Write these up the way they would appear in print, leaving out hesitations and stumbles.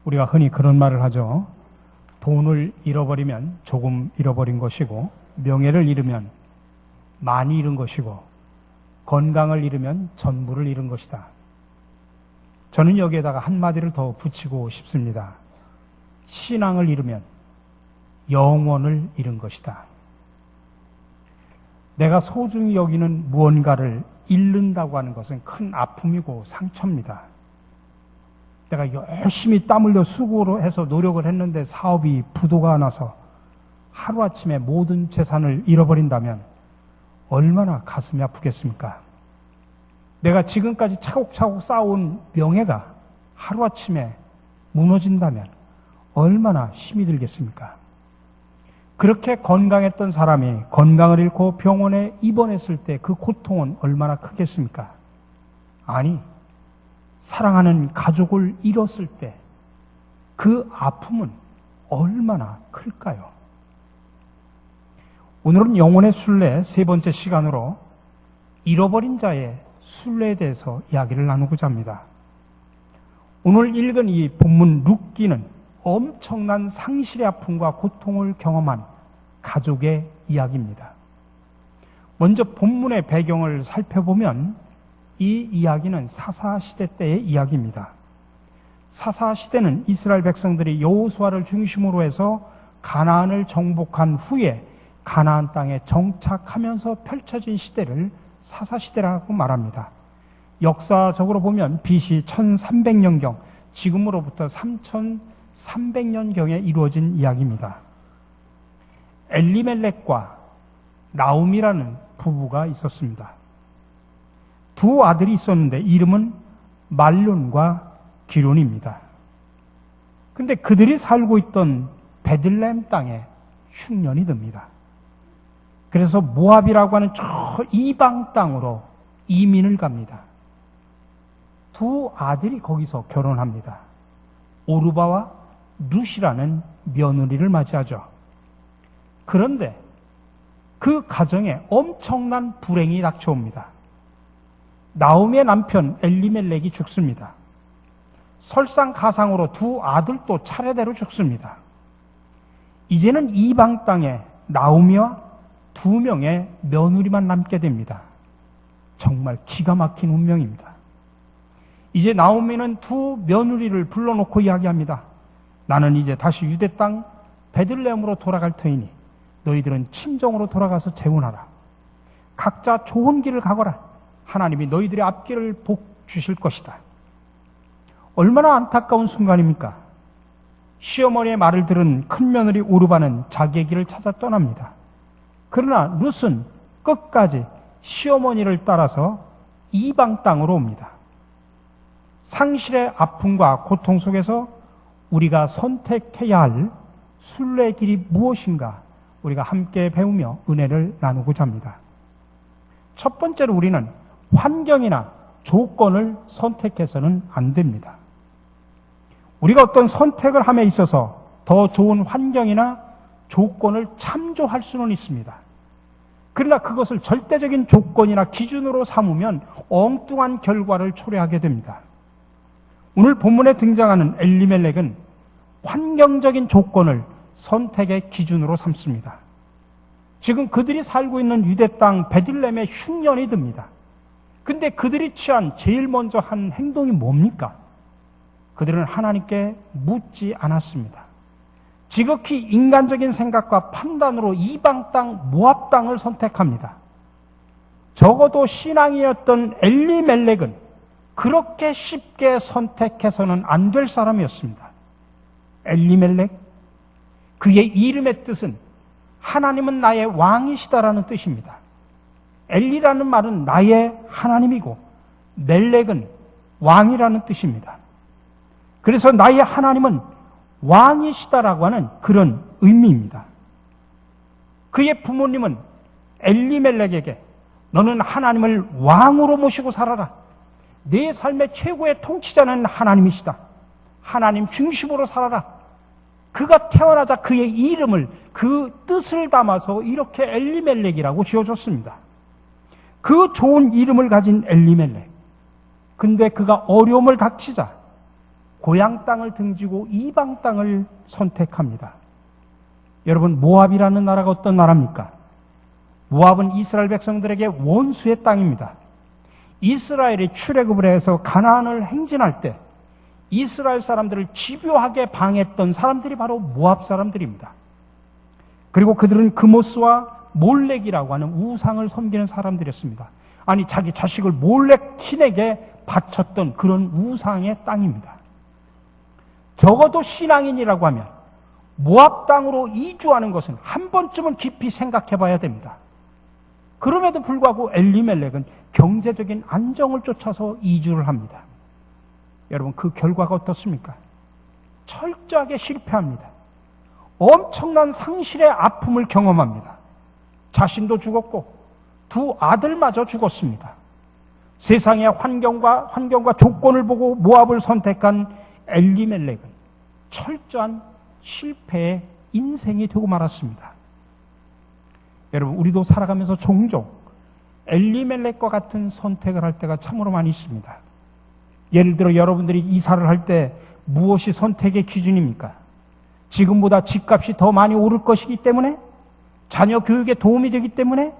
우리가 흔히 그런 말을 하죠. 돈을 잃어버리면 조금 잃어버린 것이고, 명예를 잃으면 많이 잃은 것이고, 건강을 잃으면 전부를 잃은 것이다. 저는 여기에다가 한마디를 더 붙이고 싶습니다. 신앙을 잃으면 영원을 잃은 것이다. 내가 소중히 여기는 무언가를 잃는다고 하는 것은 큰 아픔이고 상처입니다. 내가 열심히 땀 흘려 수고를 해서 노력을 했는데 사업이 부도가 나서 하루아침에 모든 재산을 잃어버린다면 얼마나 가슴이 아프겠습니까? 내가 지금까지 차곡차곡 쌓아온 명예가 하루아침에 무너진다면 얼마나 힘이 들겠습니까? 그렇게 건강했던 사람이 건강을 잃고 병원에 입원했을 때 그 고통은 얼마나 크겠습니까? 아니, 사랑하는 가족을 잃었을 때 그 아픔은 얼마나 클까요? 오늘은 영혼의 순례 세 번째 시간으로 잃어버린 자의 순례에 대해서 이야기를 나누고자 합니다. 오늘 읽은 이 본문 룻기는 엄청난 상실의 아픔과 고통을 경험한 가족의 이야기입니다. 먼저 본문의 배경을 살펴보면 이 이야기는 사사시대 때의 이야기입니다. 사사시대는 이스라엘 백성들이 여호수아를 중심으로 해서 가나안을 정복한 후에 가나안 땅에 정착하면서 펼쳐진 시대를 사사시대라고 말합니다. 역사적으로 보면 BC 1300년경, 지금으로부터 3300년경에 이루어진 이야기입니다. 엘리멜렉과 나움이라는 부부가 있었습니다. 두 아들이 있었는데 이름은 말론과 기론입니다. 근데 그들이 살고 있던 베들레헴 땅에 흉년이 듭니다. 그래서 모압이라고 하는 저 이방 땅으로 이민을 갑니다. 두 아들이 거기서 결혼합니다. 오르바와 룻이라는 며느리를 맞이하죠. 그런데 그 가정에 엄청난 불행이 닥쳐옵니다. 나오미의 남편 엘리멜렉이 죽습니다. 설상가상으로 두 아들도 차례대로 죽습니다. 이제는 이방 땅에 나오미와 두 명의 며느리만 남게 됩니다. 정말 기가 막힌 운명입니다. 이제 나오미는 두 며느리를 불러놓고 이야기합니다. 나는 이제 다시 유대 땅 베들레헴으로 돌아갈 터이니 너희들은 친정으로 돌아가서 재혼하라. 각자 좋은 길을 가거라. 하나님이 너희들의 앞길을 복 주실 것이다. 얼마나 안타까운 순간입니까? 시어머니의 말을 들은 큰며느리 오르바는 자기의 길을 찾아 떠납니다. 그러나 룻은 끝까지 시어머니를 따라서 이방 땅으로 옵니다. 상실의 아픔과 고통 속에서 우리가 선택해야 할 순례의 길이 무엇인가 우리가 함께 배우며 은혜를 나누고자 합니다. 첫 번째로 우리는 환경이나 조건을 선택해서는 안 됩니다. 우리가 어떤 선택을 함에 있어서 더 좋은 환경이나 조건을 참조할 수는 있습니다. 그러나 그것을 절대적인 조건이나 기준으로 삼으면 엉뚱한 결과를 초래하게 됩니다. 오늘 본문에 등장하는 엘리멜렉은 환경적인 조건을 선택의 기준으로 삼습니다. 지금 그들이 살고 있는 유대 땅 베들레헴에 흉년이 듭니다. 근데 그들이 취한 제일 먼저 한 행동이 뭡니까? 그들은 하나님께 묻지 않았습니다. 지극히 인간적인 생각과 판단으로 이방 땅 모압 땅을 선택합니다. 적어도 신앙이었던 엘리멜렉은 그렇게 쉽게 선택해서는 안 될 사람이었습니다. 엘리멜렉, 그의 이름의 뜻은 하나님은 나의 왕이시다라는 뜻입니다. 엘리라는 말은 나의 하나님이고 멜렉은 왕이라는 뜻입니다. 그래서 나의 하나님은 왕이시다라고 하는 그런 의미입니다. 그의 부모님은 엘리멜렉에게 너는 하나님을 왕으로 모시고 살아라. 내 삶의 최고의 통치자는 하나님이시다. 하나님 중심으로 살아라. 그가 태어나자 그의 이름을, 그 뜻을 담아서 이렇게 엘리멜렉이라고 지어줬습니다. 그 좋은 이름을 가진 엘리멜렉. 근데 그가 어려움을 닥치자 고향 땅을 등지고 이방 땅을 선택합니다. 여러분, 모압이라는 나라가 어떤 나라입니까? 모압은 이스라엘 백성들에게 원수의 땅입니다. 이스라엘이 출애굽을 해서 가나안을 행진할 때 이스라엘 사람들을 집요하게 방해했던 사람들이 바로 모압 사람들입니다. 그리고 그들은 그모스와 몰렉이라고 하는 우상을 섬기는 사람들이었습니다. 아니, 자기 자식을 몰렉 신에게 바쳤던 그런 우상의 땅입니다. 적어도 신앙인이라고 하면 모압 땅으로 이주하는 것은 한 번쯤은 깊이 생각해 봐야 됩니다. 그럼에도 불구하고 엘리멜렉은 경제적인 안정을 쫓아서 이주를 합니다. 여러분, 그 결과가 어떻습니까? 철저하게 실패합니다. 엄청난 상실의 아픔을 경험합니다. 자신도 죽었고 두 아들마저 죽었습니다. 세상의 환경과 조건을 보고 모압을 선택한 엘리멜렉은 철저한 실패의 인생이 되고 말았습니다. 여러분, 우리도 살아가면서 종종 엘리멜렉과 같은 선택을 할 때가 참으로 많이 있습니다. 예를 들어 여러분들이 이사를 할 때 무엇이 선택의 기준입니까? 지금보다 집값이 더 많이 오를 것이기 때문에? 자녀 교육에 도움이 되기 때문에?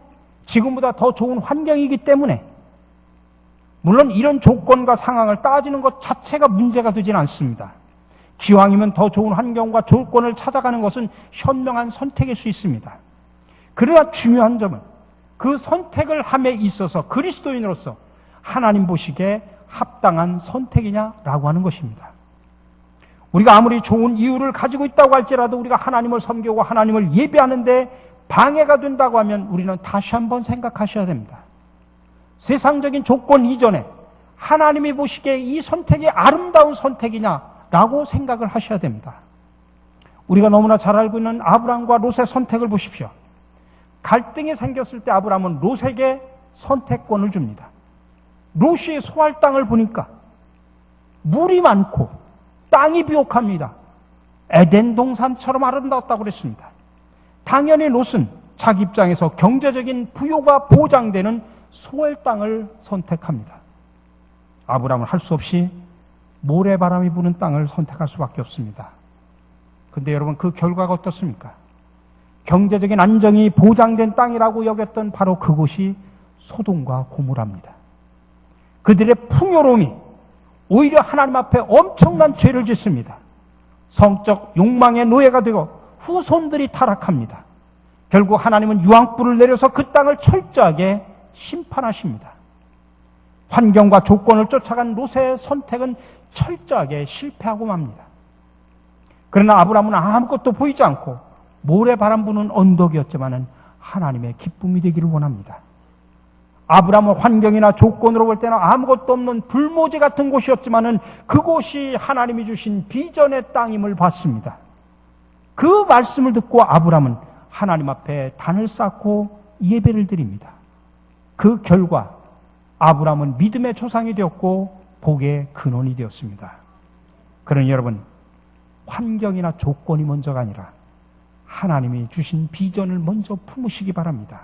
지금보다 더 좋은 환경이기 때문에? 물론 이런 조건과 상황을 따지는 것 자체가 문제가 되지는 않습니다. 기왕이면 더 좋은 환경과 조건을 찾아가는 것은 현명한 선택일 수 있습니다. 그러나 중요한 점은 그 선택을 함에 있어서 그리스도인으로서 하나님 보시기에 합당한 선택이냐라고 하는 것입니다. 우리가 아무리 좋은 이유를 가지고 있다고 할지라도 우리가 하나님을 섬기고 하나님을 예배하는데 방해가 된다고 하면 우리는 다시 한번 생각하셔야 됩니다. 세상적인 조건 이전에 하나님이 보시기에 이 선택이 아름다운 선택이냐라고 생각을 하셔야 됩니다. 우리가 너무나 잘 알고 있는 아브람과 롯의 선택을 보십시오. 갈등이 생겼을 때 아브람은 롯에게 선택권을 줍니다. 롯이 소할 땅을 보니까 물이 많고 땅이 비옥합니다. 에덴 동산처럼 아름다웠다고 그랬습니다. 당연히 롯은 자기 입장에서 경제적인 부요가 보장되는 소할 땅을 선택합니다. 아브람은 할 수 없이 모래바람이 부는 땅을 선택할 수밖에 없습니다. 그런데 여러분, 그 결과가 어떻습니까? 경제적인 안정이 보장된 땅이라고 여겼던 바로 그곳이 소돔과 고모라입니다. 그들의 풍요로움이 오히려 하나님 앞에 엄청난 죄를 짓습니다. 성적 욕망의 노예가 되고 후손들이 타락합니다. 결국 하나님은 유황불을 내려서 그 땅을 철저하게 심판하십니다. 환경과 조건을 쫓아간 롯의 선택은 철저하게 실패하고 맙니다. 그러나 아브람은 아무것도 보이지 않고 모래바람 부는 언덕이었지만 하나님의 기쁨이 되기를 원합니다. 아브람은 환경이나 조건으로 볼 때는 아무것도 없는 불모지 같은 곳이었지만 그곳이 하나님이 주신 비전의 땅임을 봤습니다. 그 말씀을 듣고 아브람은 하나님 앞에 단을 쌓고 예배를 드립니다. 그 결과 아브람은 믿음의 조상이 되었고 복의 근원이 되었습니다. 그러니 여러분, 환경이나 조건이 먼저가 아니라 하나님이 주신 비전을 먼저 품으시기 바랍니다.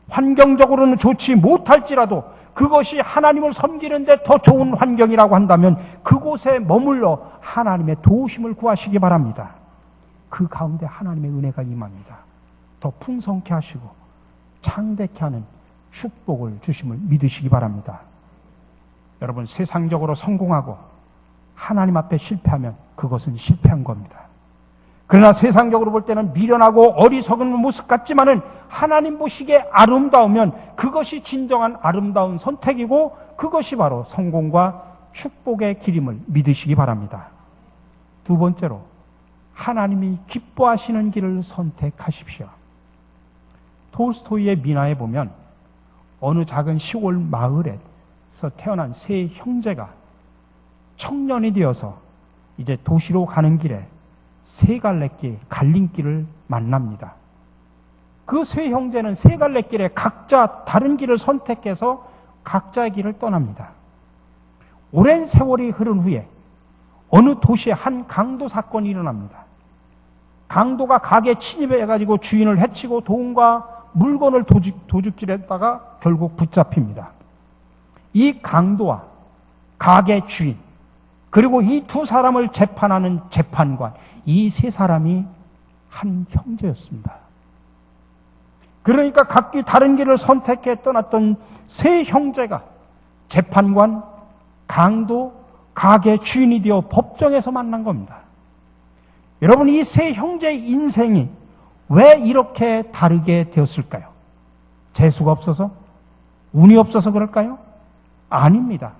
환경적으로는 좋지 못할지라도 그것이 하나님을 섬기는데 더 좋은 환경이라고 한다면 그곳에 머물러 하나님의 도우심을 구하시기 바랍니다. 그 가운데 하나님의 은혜가 임합니다. 더 풍성케 하시고 창대케 하는 축복을 주심을 믿으시기 바랍니다. 여러분, 세상적으로 성공하고 하나님 앞에 실패하면 그것은 실패한 겁니다. 그러나 세상적으로 볼 때는 미련하고 어리석은 모습 같지만은 하나님 보시기에 아름다우면 그것이 진정한 아름다운 선택이고 그것이 바로 성공과 축복의 길임을 믿으시기 바랍니다. 두 번째로, 하나님이 기뻐하시는 길을 선택하십시오. 톨스토이의 민화에 보면 어느 작은 시골 마을에서 태어난 세 형제가 청년이 되어서 이제 도시로 가는 길에 세 갈래길, 갈림길을 만납니다. 그 세 형제는 세 갈래길에 각자 다른 길을 선택해서 각자의 길을 떠납니다. 오랜 세월이 흐른 후에 어느 도시에 한 강도 사건이 일어납니다. 강도가 가게에 침입해가지고 주인을 해치고 돈과 물건을 도둑질했다가 결국 붙잡힙니다. 이 강도와 가게 주인, 그리고 이 두 사람을 재판하는 재판관, 이 세 사람이 한 형제였습니다. 그러니까 각기 다른 길을 선택해 떠났던 세 형제가 재판관, 강도, 가게 주인이 되어 법정에서 만난 겁니다. 여러분, 이 세 형제의 인생이 왜 이렇게 다르게 되었을까요? 재수가 없어서? 운이 없어서 그럴까요? 아닙니다.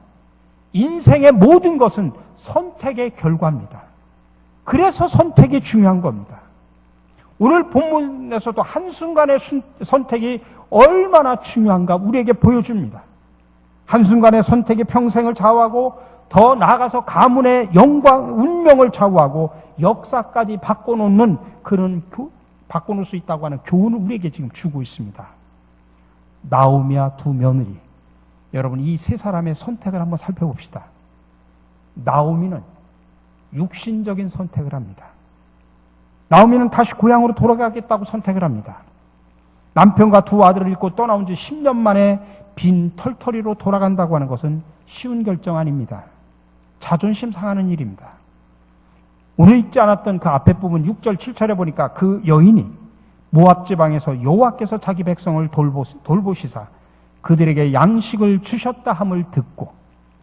인생의 모든 것은 선택의 결과입니다. 그래서 선택이 중요한 겁니다. 오늘 본문에서도 한순간의 선택이 얼마나 중요한가 우리에게 보여줍니다. 한순간의 선택이 평생을 좌우하고 더 나아가서 가문의 영광, 운명을 좌우하고 역사까지 바꿔놓는 바꿔놓을 수 있다고 하는 교훈을 우리에게 지금 주고 있습니다. 나오미와 두 며느리. 여러분, 이 세 사람의 선택을 한번 살펴봅시다. 나오미는 육신적인 선택을 합니다. 나오미는 다시 고향으로 돌아가겠다고 선택을 합니다. 남편과 두 아들을 잃고 떠나온 지 10년 만에 빈 털터리로 돌아간다고 하는 것은 쉬운 결정 아닙니다. 자존심 상하는 일입니다. 오늘 읽지 않았던 그 앞에 부분 6절 7절에 보니까 그 여인이 모압 지방에서 여호와께서 자기 백성을 돌보시사 그들에게 양식을 주셨다 함을 듣고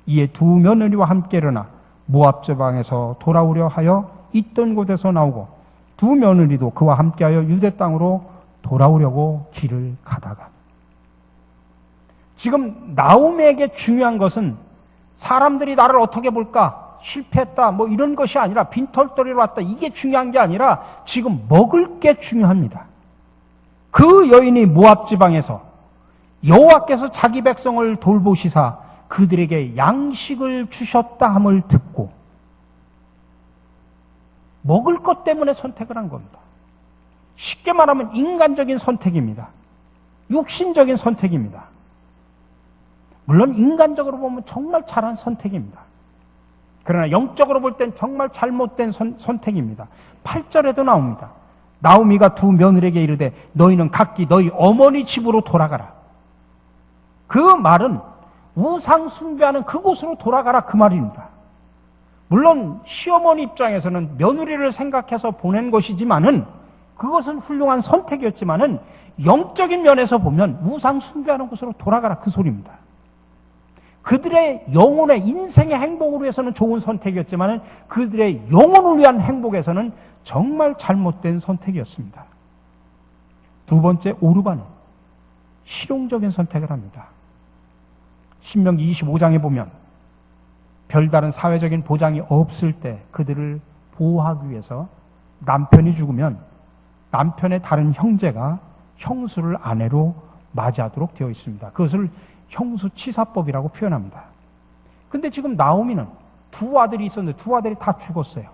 이에 두 며느리와 함께 일어나 모압 지방에서 돌아오려 하여 있던 곳에서 나오고 두 며느리도 그와 함께하여 유대 땅으로 돌아오려고 길을 가다가. 지금 나오미에게 중요한 것은 사람들이 나를 어떻게 볼까? 실패했다, 뭐 이런 것이 아니라 빈털터리로 왔다, 이게 중요한 게 아니라 지금 먹을 게 중요합니다. 그 여인이 모압 지방에서 여호와께서 자기 백성을 돌보시사 그들에게 양식을 주셨다 함을 듣고 먹을 것 때문에 선택을 한 겁니다. 쉽게 말하면 인간적인 선택입니다. 육신적인 선택입니다. 물론 인간적으로 보면 정말 잘한 선택입니다. 그러나 영적으로 볼 땐 정말 잘못된 선택입니다. 8절에도 나옵니다. 나오미가 두 며느리에게 이르되 너희는 각기 너희 어머니 집으로 돌아가라. 그 말은 우상 숭배하는 그곳으로 돌아가라, 그 말입니다. 물론 시어머니 입장에서는 며느리를 생각해서 보낸 것이지만은 그것은 훌륭한 선택이었지만은 영적인 면에서 보면 우상 숭배하는 곳으로 돌아가라, 그 소리입니다. 그들의 영혼의 인생의 행복을 위해서는 좋은 선택이었지만은 그들의 영혼을 위한 행복에서는 정말 잘못된 선택이었습니다. 두 번째, 오르바는 실용적인 선택을 합니다. 신명기 25장에 보면 별다른 사회적인 보장이 없을 때 그들을 보호하기 위해서 남편이 죽으면 남편의 다른 형제가 형수를 아내로 맞이하도록 되어 있습니다. 그것을 형수치사법이라고 표현합니다. 근데 지금 나오미는 두 아들이 있었는데 두 아들이 다 죽었어요.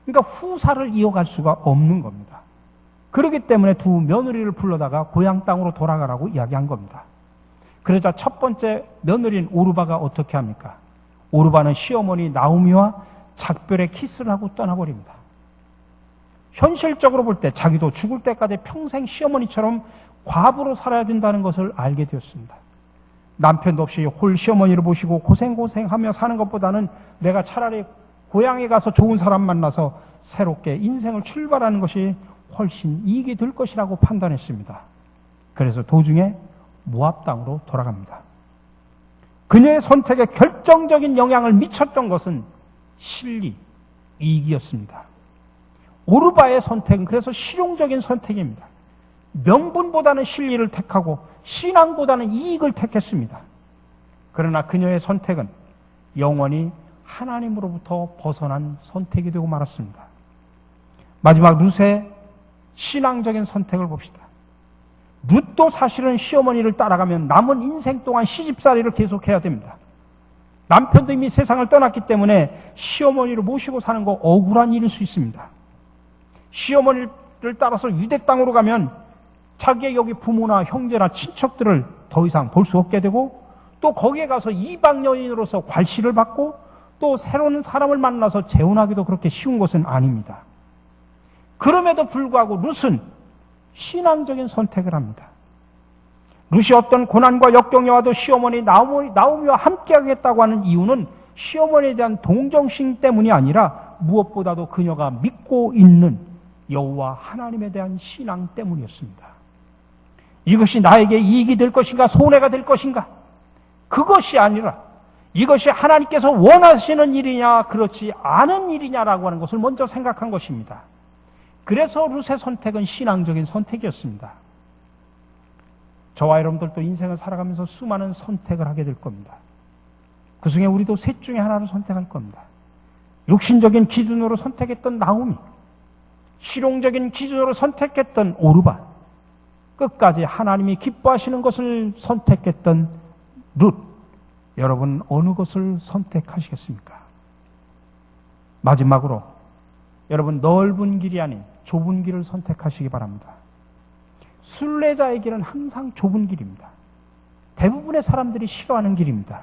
그러니까 후사를 이어갈 수가 없는 겁니다. 그렇기 때문에 두 며느리를 불러다가 고향 땅으로 돌아가라고 이야기한 겁니다. 그러자 첫 번째 며느리인 오르바가 어떻게 합니까? 오르바는 시어머니 나오미와 작별의 키스를 하고 떠나버립니다. 현실적으로 볼 때 자기도 죽을 때까지 평생 시어머니처럼 과부로 살아야 된다는 것을 알게 되었습니다. 남편도 없이 홀 시어머니를 모시고 고생하며 사는 것보다는 내가 차라리 고향에 가서 좋은 사람 만나서 새롭게 인생을 출발하는 것이 훨씬 이익이 될 것이라고 판단했습니다. 그래서 도중에 모압 땅으로 돌아갑니다. 그녀의 선택에 결정적인 영향을 미쳤던 것은 실리, 이익이었습니다. 오르바의 선택은 그래서 실용적인 선택입니다. 명분보다는 실리를 택하고 신앙보다는 이익을 택했습니다. 그러나 그녀의 선택은 영원히 하나님으로부터 벗어난 선택이 되고 말았습니다. 마지막 룻의 신앙적인 선택을 봅시다. 룻도 사실은 시어머니를 따라가면 남은 인생 동안 시집살이를 계속해야 됩니다. 남편도 이미 세상을 떠났기 때문에 시어머니를 모시고 사는 거 억울한 일일 수 있습니다. 시어머니를 따라서 유대 땅으로 가면 자기의 여기 부모나 형제나 친척들을 더 이상 볼 수 없게 되고 또 거기에 가서 이방 여인으로서 괄시를 받고 또 새로운 사람을 만나서 재혼하기도 그렇게 쉬운 것은 아닙니다. 그럼에도 불구하고 룻은 신앙적인 선택을 합니다. 룻이 어떤 고난과 역경에 와도 시어머니 나오미와 함께하겠다고 하는 이유는 시어머니에 대한 동정심 때문이 아니라 무엇보다도 그녀가 믿고 있는 여호와 하나님에 대한 신앙 때문이었습니다. 이것이 나에게 이익이 될 것인가 손해가 될 것인가, 그것이 아니라 이것이 하나님께서 원하시는 일이냐 그렇지 않은 일이냐라고 하는 것을 먼저 생각한 것입니다. 그래서 룻의 선택은 신앙적인 선택이었습니다. 저와 여러분들도 인생을 살아가면서 수많은 선택을 하게 될 겁니다. 그 중에 우리도 셋 중에 하나를 선택할 겁니다. 육신적인 기준으로 선택했던 나오미, 실용적인 기준으로 선택했던 오르반, 끝까지 하나님이 기뻐하시는 것을 선택했던 룻. 여러분 어느 것을 선택하시겠습니까? 마지막으로 여러분 넓은 길이 아닌 좁은 길을 선택하시기 바랍니다. 순례자의 길은 항상 좁은 길입니다. 대부분의 사람들이 싫어하는 길입니다.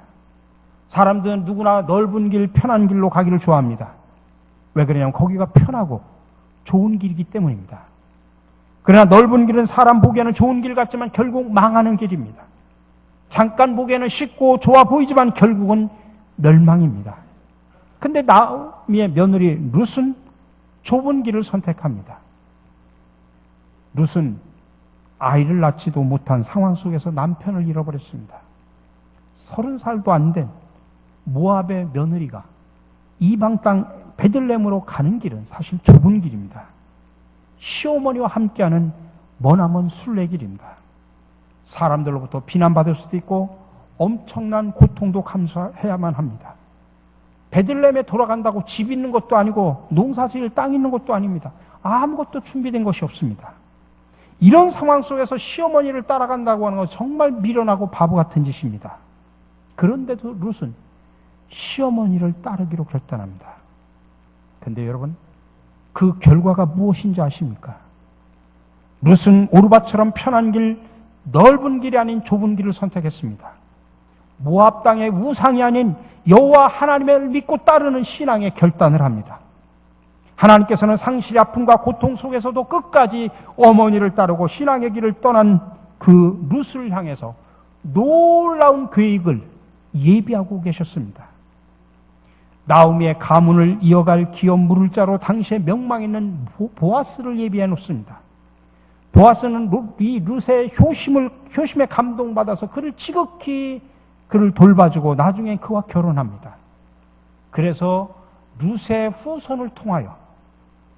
사람들은 누구나 넓은 길, 편한 길로 가기를 좋아합니다. 왜 그러냐면 거기가 편하고 좋은 길이기 때문입니다. 그러나 넓은 길은 사람 보기에는 좋은 길 같지만 결국 망하는 길입니다. 잠깐 보기에는 쉽고 좋아 보이지만 결국은 멸망입니다. 근데 나오미의 며느리 룻은 좁은 길을 선택합니다. 룻은 아이를 낳지도 못한 상황 속에서 남편을 잃어버렸습니다. 30살도 안 된 모압의 며느리가 이방 땅 베들레헴으로 가는 길은 사실 좁은 길입니다. 시어머니와 함께하는 머나먼 순례길입니다. 사람들로부터 비난받을 수도 있고 엄청난 고통도 감수해야만 합니다. 베들레헴에 돌아간다고 집 있는 것도 아니고 농사지을 땅 있는 것도 아닙니다. 아무것도 준비된 것이 없습니다. 이런 상황 속에서 시어머니를 따라간다고 하는 건 정말 미련하고 바보 같은 짓입니다. 그런데도 룻은 시어머니를 따르기로 결단합니다. 근데 여러분, 그 결과가 무엇인지 아십니까? 룻은 오르바처럼 편한 길, 넓은 길이 아닌 좁은 길을 선택했습니다. 모압 땅의 우상이 아닌 여호와 하나님을 믿고 따르는 신앙의 결단을 합니다. 하나님께서는 상실의 아픔과 고통 속에서도 끝까지 어머니를 따르고 신앙의 길을 떠난 그 룻을 향해서 놀라운 계획을 예비하고 계셨습니다. 나오미의 가문을 이어갈 기업 물을 자로 당시에 명망 있는 보아스를 예비해 놓습니다. 보아스는 이 룻의 효심에 감동받아서 그를 지극히 그를 돌봐주고 나중에 그와 결혼합니다. 그래서 룻의 후손을 통하여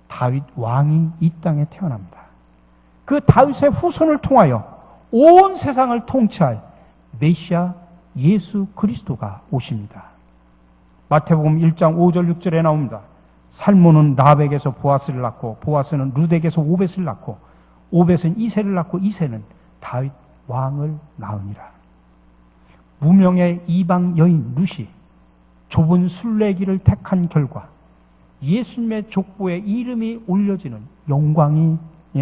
다윗 왕이 이 땅에 태어납니다. 그 다윗의 후손을 통하여 온 세상을 통치할 메시아 예수 그리스도가 오십니다. 마태복음 1장 5절 6절에 나옵니다. 살몬은 라벡에서 보아스를 낳고 보아스는 룻에게서 오벳을 낳고 오벳은 이새를 낳고 이새는 다윗 왕을 낳으니라. 무명의 이방 여인 룻이 좁은 순례길을 택한 결과 예수님의 족보에 이름이 올려지는 영광이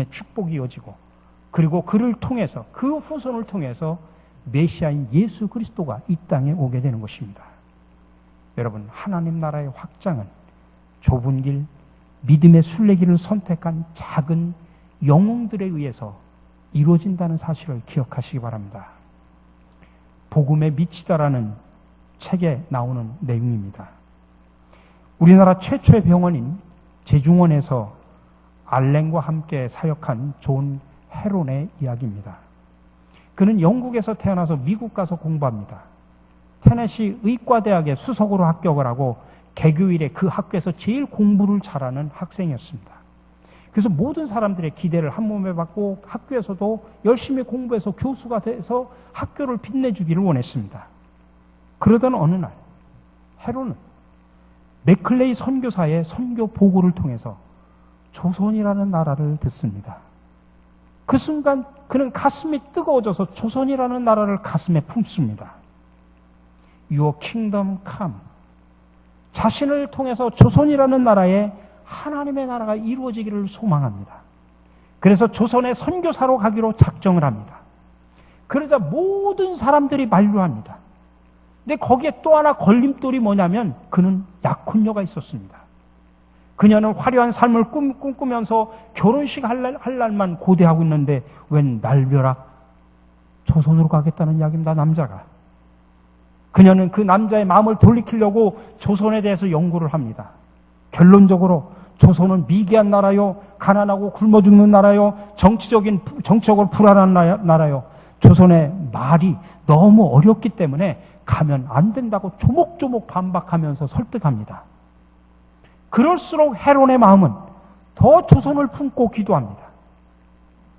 축복이 이어지고 그리고 그를 통해서 그 후손을 통해서 메시아인 예수 그리스도가 이 땅에 오게 되는 것입니다. 여러분, 하나님 나라의 확장은 좁은 길, 믿음의 순례길을 선택한 작은 영웅들에 의해서 이루어진다는 사실을 기억하시기 바랍니다. 복음에 미치다라는 책에 나오는 내용입니다. 우리나라 최초의 병원인 제중원에서 알렌과 함께 사역한 존 헤론의 이야기입니다. 그는 영국에서 태어나서 미국 가서 공부합니다. 테네시 의과대학에 수석으로 합격을 하고 개교일에 그 학교에서 제일 공부를 잘하는 학생이었습니다. 그래서 모든 사람들의 기대를 한 몸에 받고 학교에서도 열심히 공부해서 교수가 돼서 학교를 빛내주기를 원했습니다. 그러던 어느 날 헤론은 맥클레이 선교사의 선교 보고를 통해서 조선이라는 나라를 듣습니다. 그 순간 그는 가슴이 뜨거워져서 조선이라는 나라를 가슴에 품습니다. Your kingdom come. 자신을 통해서 조선이라는 나라에 하나님의 나라가 이루어지기를 소망합니다. 그래서 조선의 선교사로 가기로 작정을 합니다. 그러자 모든 사람들이 만류합니다. 근데 거기에 또 하나 걸림돌이 뭐냐면 그는 약혼녀가 있었습니다. 그녀는 화려한 삶을 꿈꾸면서 결혼식 할 날만 고대하고 있는데 웬 날벼락 조선으로 가겠다는 이야기입니다. 남자가. 그녀는 그 남자의 마음을 돌이키려고 조선에 대해서 연구를 합니다. 결론적으로 조선은 미개한 나라요, 가난하고 굶어 죽는 나라요, 정치적으로 불안한 나라요. 조선의 말이 너무 어렵기 때문에 가면 안 된다고 조목조목 반박하면서 설득합니다. 그럴수록 헤론의 마음은 더 조선을 품고 기도합니다.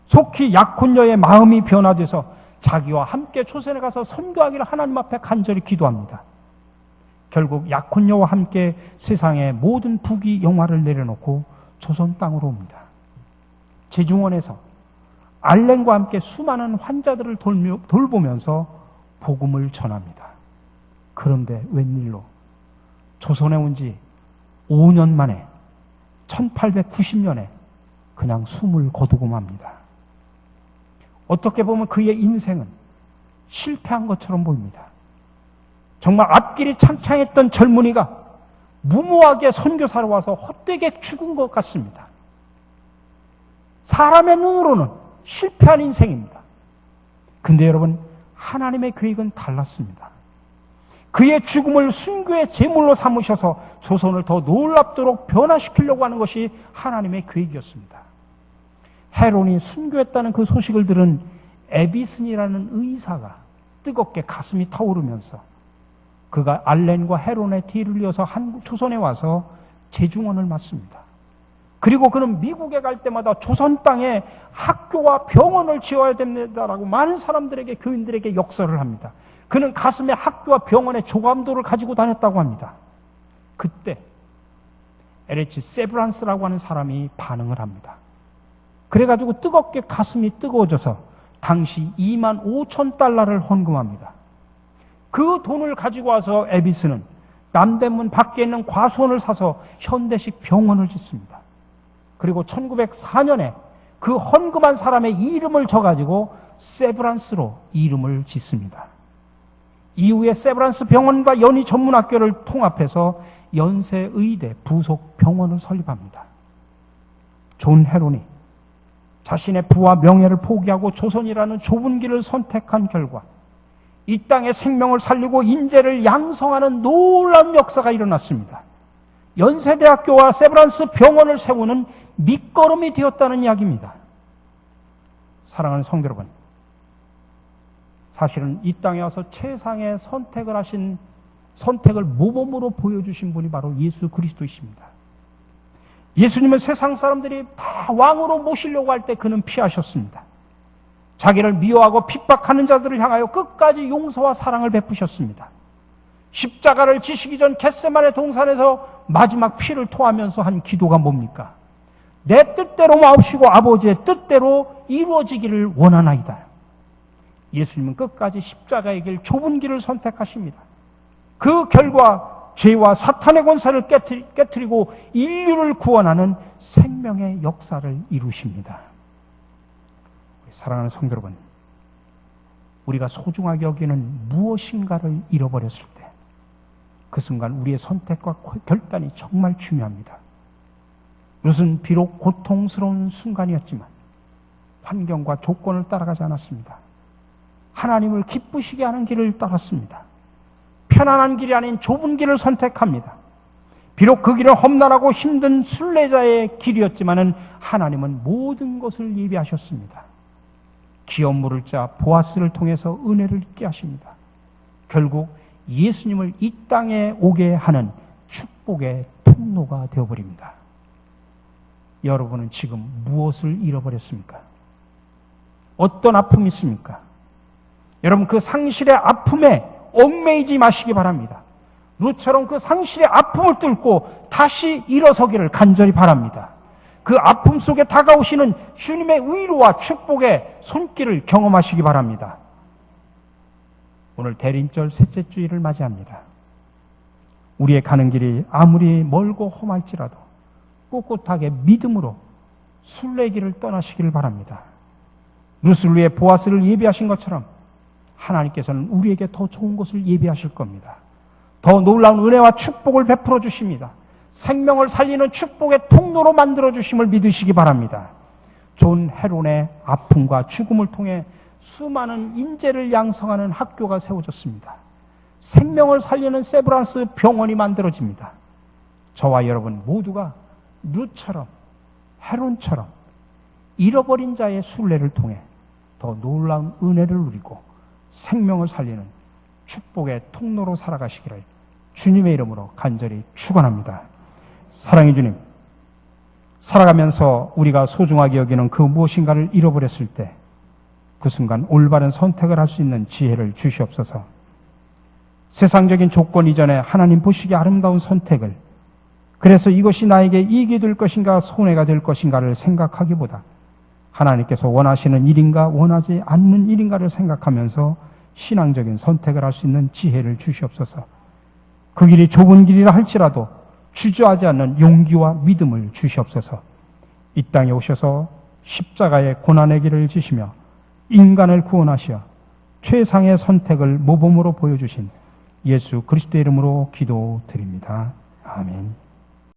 속히 약혼녀의 마음이 변화돼서 자기와 함께 조선에 가서 선교하기를 하나님 앞에 간절히 기도합니다. 결국 약혼녀와 함께 세상의 모든 부귀 영화를 내려놓고 조선 땅으로 옵니다. 제중원에서 알렌과 함께 수많은 환자들을 돌보면서 복음을 전합니다. 그런데 웬일로 조선에 온 지 5년 만에 1890년에 그냥 숨을 거두고 맙니다. 어떻게 보면 그의 인생은 실패한 것처럼 보입니다. 정말 앞길이 창창했던 젊은이가 무모하게 선교사로 와서 헛되게 죽은 것 같습니다. 사람의 눈으로는 실패한 인생입니다. 근데 여러분, 하나님의 계획은 달랐습니다. 그의 죽음을 순교의 제물로 삼으셔서 조선을 더 놀랍도록 변화시키려고 하는 것이 하나님의 계획이었습니다. 헤론이 순교했다는 그 소식을 들은 에비슨이라는 의사가 뜨겁게 가슴이 타오르면서 그가 알렌과 헤론의 뒤를 이어서 조선에 와서 제중원을 맡습니다. 그리고 그는 미국에 갈 때마다 조선 땅에 학교와 병원을 지어야 됩니다라고 많은 사람들에게, 교인들에게 역설을 합니다. 그는 가슴에 학교와 병원의 조감도를 가지고 다녔다고 합니다. 그때 LH 세브란스라고 하는 사람이 반응을 합니다. 그래가지고 뜨겁게 가슴이 뜨거워져서 당시 2만 5천 달러를 헌금합니다. 그 돈을 가지고 와서 에비스는 남대문 밖에 있는 과수원을 사서 현대식 병원을 짓습니다. 그리고 1904년에 그 헌금한 사람의 이름을 져가지고 세브란스로 이름을 짓습니다. 이후에 세브란스 병원과 연희 전문학교를 통합해서 연세의대 부속 병원을 설립합니다. 존 헤론이 자신의 부와 명예를 포기하고 조선이라는 좁은 길을 선택한 결과 이 땅의 생명을 살리고 인재를 양성하는 놀라운 역사가 일어났습니다. 연세대학교와 세브란스 병원을 세우는 밑거름이 되었다는 이야기입니다. 사랑하는 성도 여러분, 사실은 이 땅에 와서 최상의 선택을 모범으로 보여주신 분이 바로 예수 그리스도이십니다. 예수님은 세상 사람들이 다 왕으로 모시려고 할 때 그는 피하셨습니다. 자기를 미워하고 핍박하는 자들을 향하여 끝까지 용서와 사랑을 베푸셨습니다. 십자가를 지시기 전 겟세마네 동산에서 마지막 피를 토하면서 한 기도가 뭡니까? 내 뜻대로 마옵시고 아버지의 뜻대로 이루어지기를 원하나이다. 예수님은 끝까지 십자가의 길, 좁은 길을 선택하십니다. 그 결과 죄와 사탄의 권세를 깨트리고 인류를 구원하는 생명의 역사를 이루십니다. 사랑하는 성도 여러분, 우리가 소중하게 여기는 무엇인가를 잃어버렸을 때 그 순간 우리의 선택과 결단이 정말 중요합니다. 이것은 비록 고통스러운 순간이었지만 환경과 조건을 따라가지 않았습니다. 하나님을 기쁘시게 하는 길을 따랐습니다. 편안한 길이 아닌 좁은 길을 선택합니다. 비록 그 길은 험난하고 힘든 순례자의 길이었지만 하나님은 모든 것을 예비하셨습니다. 기업 물을 자 보아스를 통해서 은혜를 있게 하십니다. 결국 예수님을 이 땅에 오게 하는 축복의 통로가 되어버립니다. 여러분은 지금 무엇을 잃어버렸습니까? 어떤 아픔이 있습니까? 여러분, 그 상실의 아픔에 얽매이지 마시기 바랍니다. 룻처럼 그 상실의 아픔을 뚫고 다시 일어서기를 간절히 바랍니다. 그 아픔 속에 다가오시는 주님의 위로와 축복의 손길을 경험하시기 바랍니다. 오늘 대림절 셋째 주일을 맞이합니다. 우리의 가는 길이 아무리 멀고 험할지라도 꿋꿋하게 믿음으로 순례길을 떠나시기를 바랍니다. 룻을 위해 보아스를 예비하신 것처럼 하나님께서는 우리에게 더 좋은 것을 예비하실 겁니다. 더 놀라운 은혜와 축복을 베풀어 주십니다. 생명을 살리는 축복의 통로로 만들어 주심을 믿으시기 바랍니다. 존 헤론의 아픔과 죽음을 통해 수많은 인재를 양성하는 학교가 세워졌습니다. 생명을 살리는 세브란스 병원이 만들어집니다. 저와 여러분 모두가 룻처럼, 헤론처럼 잃어버린 자의 순례를 통해 더 놀라운 은혜를 누리고 생명을 살리는 축복의 통로로 살아가시기를 주님의 이름으로 간절히 축원합니다. 사랑의 주님, 살아가면서 우리가 소중하게 여기는 그 무엇인가를 잃어버렸을 때 그 순간 올바른 선택을 할 수 있는 지혜를 주시옵소서. 세상적인 조건 이전에 하나님 보시기에 아름다운 선택을, 그래서 이것이 나에게 이익이 될 것인가 손해가 될 것인가를 생각하기보다 하나님께서 원하시는 일인가 원하지 않는 일인가를 생각하면서 신앙적인 선택을 할 수 있는 지혜를 주시옵소서. 그 길이 좁은 길이라 할지라도 주저하지 않는 용기와 믿음을 주시옵소서. 이 땅에 오셔서 십자가의 고난의 길을 지시며 인간을 구원하시어 최상의 선택을 모범으로 보여주신 예수 그리스도의 이름으로 기도드립니다. 아멘.